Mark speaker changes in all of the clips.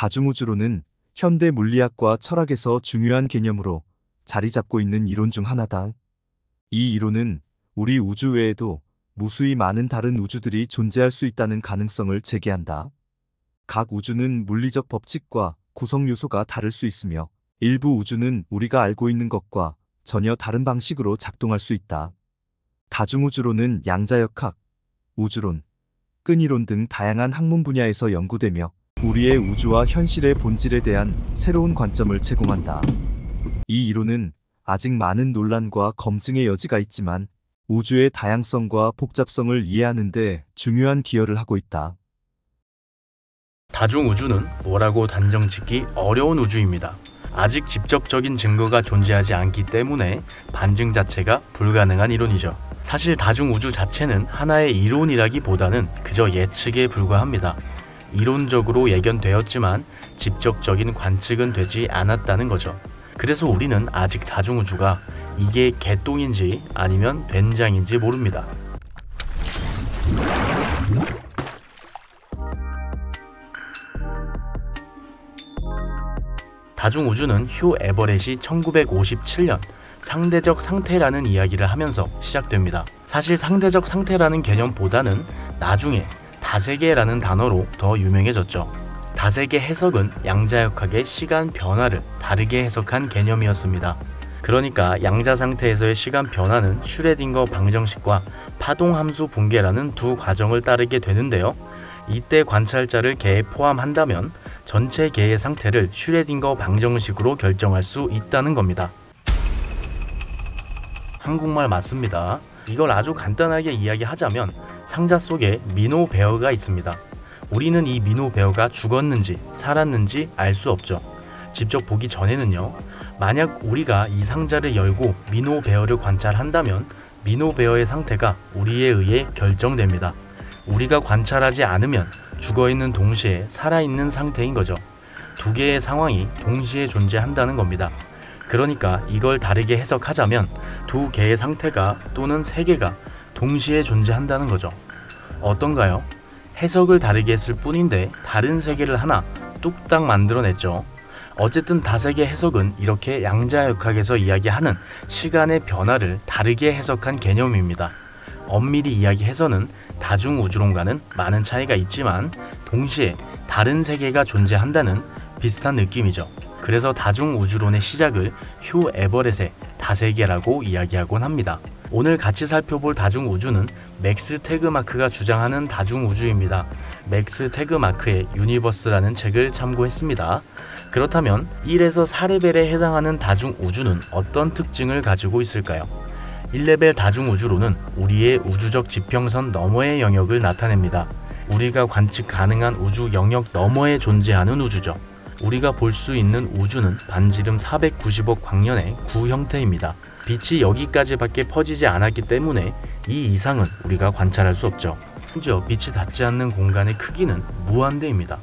Speaker 1: 다중우주론은 현대 물리학과 철학에서 중요한 개념으로 자리 잡고 있는 이론 중 하나다. 이 이론은 우리 우주 외에도 무수히 많은 다른 우주들이 존재할 수 있다는 가능성을 제기한다. 각 우주는 물리적 법칙과 구성 요소가 다를 수 있으며 일부 우주는 우리가 알고 있는 것과 전혀 다른 방식으로 작동할 수 있다. 다중우주론은 양자역학, 우주론, 끈이론 등 다양한 학문 분야에서 연구되며 우리의 우주와 현실의 본질에 대한 새로운 관점을 제공한다. 이 이론은 아직 많은 논란과 검증의 여지가 있지만 우주의 다양성과 복잡성을 이해하는 데 중요한 기여를 하고 있다.
Speaker 2: 다중우주는 뭐라고 단정짓기 어려운 우주입니다. 아직 직접적인 증거가 존재하지 않기 때문에 반증 자체가 불가능한 이론이죠. 사실 다중우주 자체는 하나의 이론이라기보다는 그저 예측에 불과합니다. 이론적으로 예견되었지만 직접적인 관측은 되지 않았다는 거죠. 그래서 우리는 아직 다중우주가 이게 개똥인지 아니면 된장인지 모릅니다. 다중우주는 휴 에버렛이 1957년 상대적 상태라는 이야기를 하면서 시작됩니다. 사실 상대적 상태라는 개념보다는 나중에 다세계라는 단어로 더 유명해졌죠. 다세계 해석은 양자역학의 시간 변화를 다르게 해석한 개념이었습니다. 그러니까 양자 상태에서의 시간 변화는 슈레딩거 방정식과 파동함수 붕괴라는 두 과정을 따르게 되는데요. 이때 관찰자를 개에 포함한다면 전체 개의 상태를 슈레딩거 방정식으로 결정할 수 있다는 겁니다. 한국말 맞습니다. 이걸 아주 간단하게 이야기하자면 상자 속에 미노 베어가 있습니다. 우리는 이 미노 베어가 죽었는지 살았는지 알 수 없죠. 직접 보기 전에는요. 만약 우리가 이 상자를 열고 미노 베어를 관찰한다면 미노 베어의 상태가 우리에 의해 결정됩니다. 우리가 관찰하지 않으면 죽어있는 동시에 살아있는 상태인 거죠. 두 개의 상황이 동시에 존재한다는 겁니다. 그러니까 이걸 다르게 해석하자면 두 개의 상태가 또는 세 개가 동시에 존재한다는 거죠. 어떤가요? 해석을 다르게 했을 뿐인데 다른 세계를 하나 뚝딱 만들어냈죠. 어쨌든 다세계 해석은 이렇게 양자역학에서 이야기하는 시간의 변화를 다르게 해석한 개념입니다. 엄밀히 이야기해서는 다중우주론과는 많은 차이가 있지만 동시에 다른 세계가 존재한다는 비슷한 느낌이죠. 그래서 다중우주론의 시작을 휴 에버렛의 다세계라고 이야기하곤 합니다. 오늘 같이 살펴볼 다중우주는 맥스 태그마크가 주장하는 다중우주입니다. 맥스 태그마크의 유니버스라는 책을 참고했습니다. 그렇다면 1에서 4레벨에 해당하는 다중우주는 어떤 특징을 가지고 있을까요? 1레벨 다중우주론은 우리의 우주적 지평선 너머의 영역을 나타냅니다. 우리가 관측 가능한 우주 영역 너머에 존재하는 우주죠. 우리가 볼 수 있는 우주는 반지름 490억 광년의 구 형태입니다. 빛이 여기까지밖에 퍼지지 않았기 때문에 이 이상은 우리가 관찰할 수 없죠. 심지어 빛이 닿지 않는 공간의 크기는 무한대입니다.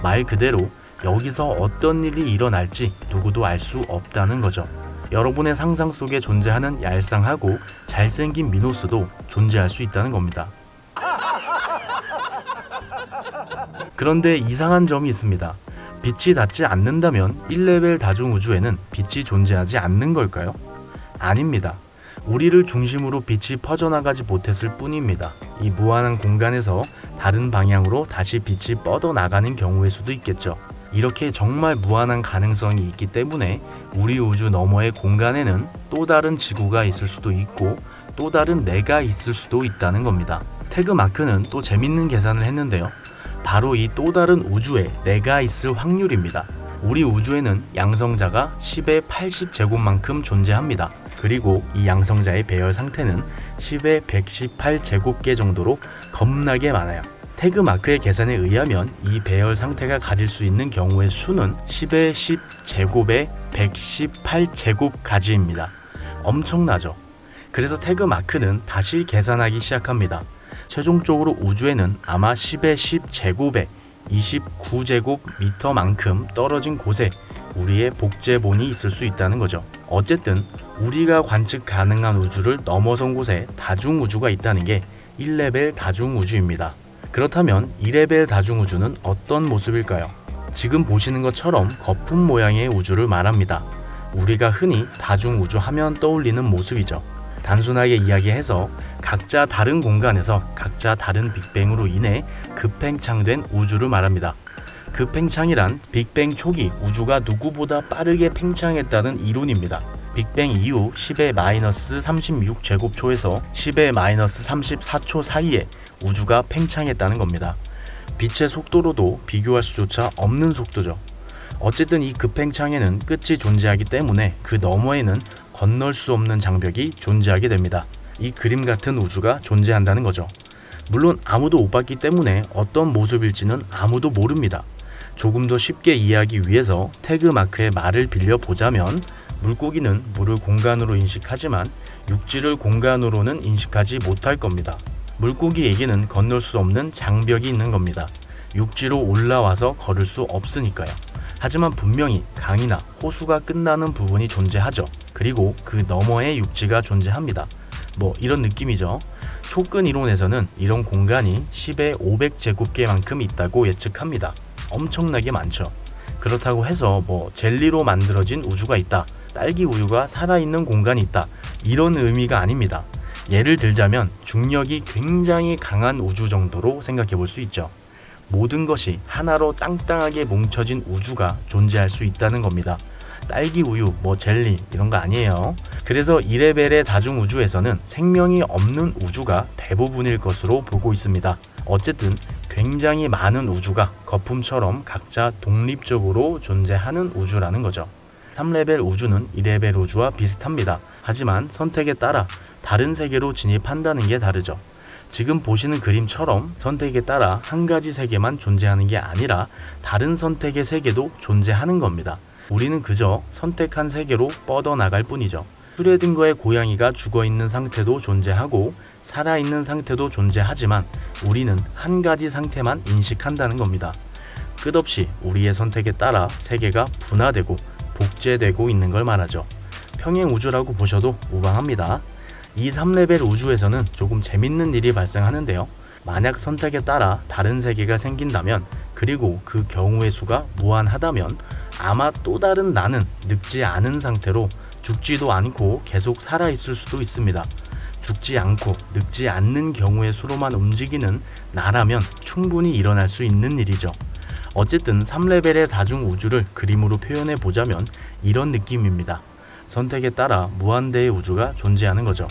Speaker 2: 말 그대로 여기서 어떤 일이 일어날지 누구도 알 수 없다는 거죠. 여러분의 상상 속에 존재하는 얄쌍하고 잘생긴 미노스도 존재할 수 있다는 겁니다. 그런데 이상한 점이 있습니다. 빛이 닿지 않는다면 1레벨 다중우주에는 빛이 존재하지 않는 걸까요? 아닙니다. 우리를 중심으로 빛이 퍼져나가지 못했을 뿐입니다. 이 무한한 공간에서 다른 방향으로 다시 빛이 뻗어나가는 경우일 수도 있겠죠. 이렇게 정말 무한한 가능성이 있기 때문에 우리 우주 너머의 공간에는 또 다른 지구가 있을 수도 있고 또 다른 내가 있을 수도 있다는 겁니다. 태그마크는 또 재밌는 계산을 했는데요. 바로 이 또 다른 우주에 내가 있을 확률입니다. 우리 우주에는 양성자가 10의 80제곱만큼 존재합니다. 그리고 이 양성자의 배열 상태는 10의 118제곱개 정도로 겁나게 많아요. 태그마크의 계산에 의하면 이 배열 상태가 가질 수 있는 경우의 수는 10의 10제곱의 118제곱까지입니다. 엄청나죠? 그래서 태그마크는 다시 계산하기 시작합니다. 최종적으로 우주에는 아마 10의 10제곱의 29제곱미터만큼 떨어진 곳에 우리의 복제본이 있을 수 있다는 거죠. 어쨌든 우리가 관측 가능한 우주를 넘어선 곳에 다중우주가 있다는 게 1레벨 다중우주입니다. 그렇다면 2레벨 다중우주는 어떤 모습일까요? 지금 보시는 것처럼 거품 모양의 우주를 말합니다. 우리가 흔히 다중우주 하면 떠올리는 모습이죠. 단순하게 이야기해서 각자 다른 공간에서 각자 다른 빅뱅으로 인해 급팽창된 우주를 말합니다. 급팽창이란 빅뱅 초기 우주가 누구보다 빠르게 팽창했다는 이론입니다. 빅뱅 이후 10의 마이너스 36 제곱초에서 10의 마이너스 34초 사이에 우주가 팽창했다는 겁니다. 빛의 속도로도 비교할 수조차 없는 속도죠. 어쨌든 이 급팽창에는 끝이 존재하기 때문에 그 너머에는 건널 수 없는 장벽이 존재하게 됩니다. 이 그림 같은 우주가 존재한다는 거죠. 물론 아무도 못 봤기 때문에 어떤 모습일지는 아무도 모릅니다. 조금 더 쉽게 이해하기 위해서 태그마크의 말을 빌려보자면 물고기는 물을 공간으로 인식하지만 육지를 공간으로는 인식하지 못할 겁니다. 물고기에게는 건널 수 없는 장벽이 있는 겁니다. 육지로 올라와서 걸을 수 없으니까요. 하지만 분명히 강이나 호수가 끝나는 부분이 존재하죠. 그리고 그 너머에 육지가 존재합니다. 뭐 이런 느낌이죠. 촉근 이론에서는 이런 공간이 10의 500제곱개만큼 있다고 예측합니다. 엄청나게 많죠. 그렇다고 해서 뭐 젤리로 만들어진 우주가 있다, 딸기 우유가 살아있는 공간이 있다, 이런 의미가 아닙니다. 예를 들자면 중력이 굉장히 강한 우주 정도로 생각해 볼 수 있죠. 모든 것이 하나로 땅땅하게 뭉쳐진 우주가 존재할 수 있다는 겁니다. 딸기 우유, 뭐 젤리 이런 거 아니에요. 그래서 2레벨의 다중우주에서는 생명이 없는 우주가 대부분일 것으로 보고 있습니다. 어쨌든 굉장히 많은 우주가 거품처럼 각자 독립적으로 존재하는 우주라는 거죠. 3레벨 우주는 2레벨 우주와 비슷합니다. 하지만 선택에 따라 다른 세계로 진입한다는 게 다르죠. 지금 보시는 그림처럼 선택에 따라 한 가지 세계만 존재하는 게 아니라 다른 선택의 세계도 존재하는 겁니다. 우리는 그저 선택한 세계로 뻗어나갈 뿐이죠. 슈레딩거의 고양이가 죽어있는 상태도 존재하고 살아있는 상태도 존재하지만 우리는 한 가지 상태만 인식한다는 겁니다. 끝없이 우리의 선택에 따라 세계가 분화되고 복제되고 있는 걸 말하죠. 평행우주라고 보셔도 무방합니다. 이 3레벨 우주에서는 조금 재밌는 일이 발생하는데요. 만약 선택에 따라 다른 세계가 생긴다면, 그리고 그 경우의 수가 무한하다면 아마 또 다른 나는 늙지 않은 상태로 죽지도 않고 계속 살아있을 수도 있습니다. 죽지 않고 늙지 않는 경우의 수로만 움직이는 나라면 충분히 일어날 수 있는 일이죠. 어쨌든 3레벨의 다중우주를 그림으로 표현해 보자면 이런 느낌입니다. 선택에 따라 무한대의 우주가 존재하는 거죠.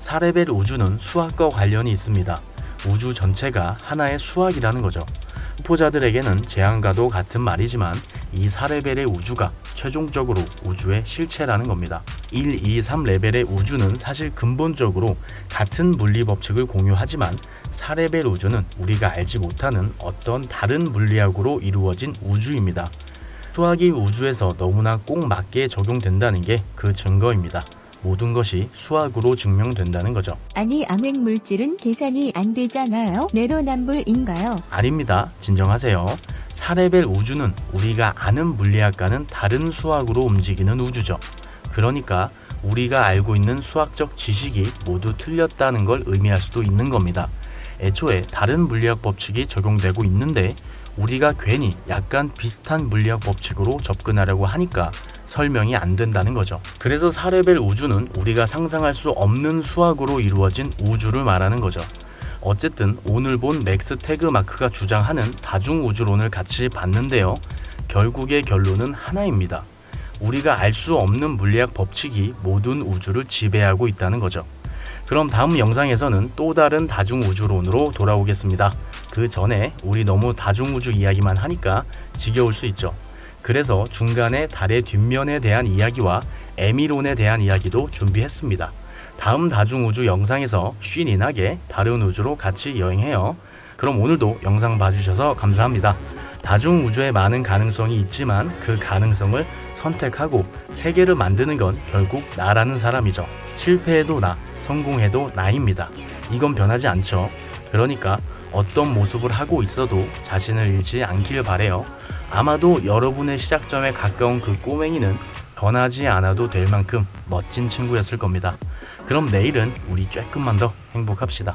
Speaker 2: 4레벨 우주는 수학과 관련이 있습니다. 우주 전체가 하나의 수학이라는 거죠. 후보자들에게는 재앙과도 같은 말이지만 이 4레벨의 우주가 최종적으로 우주의 실체라는 겁니다. 1, 2, 3레벨의 우주는 사실 근본적으로 같은 물리 법칙을 공유하지만 4레벨 우주는 우리가 알지 못하는 어떤 다른 물리학으로 이루어진 우주입니다. 수학이 우주에서 너무나 꼭 맞게 적용된다는 게 그 증거입니다. 모든 것이 수학으로 증명된다는 거죠.
Speaker 3: 아니 암흑물질은 계산이 안 되잖아요. 내로남불인가요?
Speaker 2: 아닙니다. 진정하세요. 4레벨 우주는 우리가 아는 물리학과는 다른 수학으로 움직이는 우주죠. 그러니까 우리가 알고 있는 수학적 지식이 모두 틀렸다는 걸 의미할 수도 있는 겁니다. 애초에 다른 물리학 법칙이 적용되고 있는데 우리가 괜히 약간 비슷한 물리학 법칙으로 접근하려고 하니까 설명이 안 된다는 거죠. 그래서 4레벨 우주는 우리가 상상할 수 없는 수학으로 이루어진 우주를 말하는 거죠. 어쨌든 오늘 본 맥스 태그마크가 주장하는 다중우주론을 같이 봤는데요. 결국의 결론은 하나입니다. 우리가 알 수 없는 물리학 법칙이 모든 우주를 지배하고 있다는 거죠. 그럼 다음 영상에서는 또 다른 다중우주론으로 돌아오겠습니다. 그 전에 우리 너무 다중우주 이야기만 하니까 지겨울 수 있죠. 그래서 중간에 달의 뒷면에 대한 이야기와 에미론에 대한 이야기도 준비했습니다. 다음 다중우주 영상에서 쉬이 나게 다른 우주로 같이 여행해요. 그럼 오늘도 영상 봐주셔서 감사합니다. 다중우주에 많은 가능성이 있지만 그 가능성을 선택하고 세계를 만드는 건 결국 나라는 사람이죠. 실패해도 나, 성공해도 나입니다. 이건 변하지 않죠. 그러니까 어떤 모습을 하고 있어도 자신을 잃지 않길 바래요. 아마도 여러분의 시작점에 가까운 그 꼬맹이는 변하지 않아도 될 만큼 멋진 친구였을 겁니다. 그럼 내일은 우리 조금만 더 행복합시다.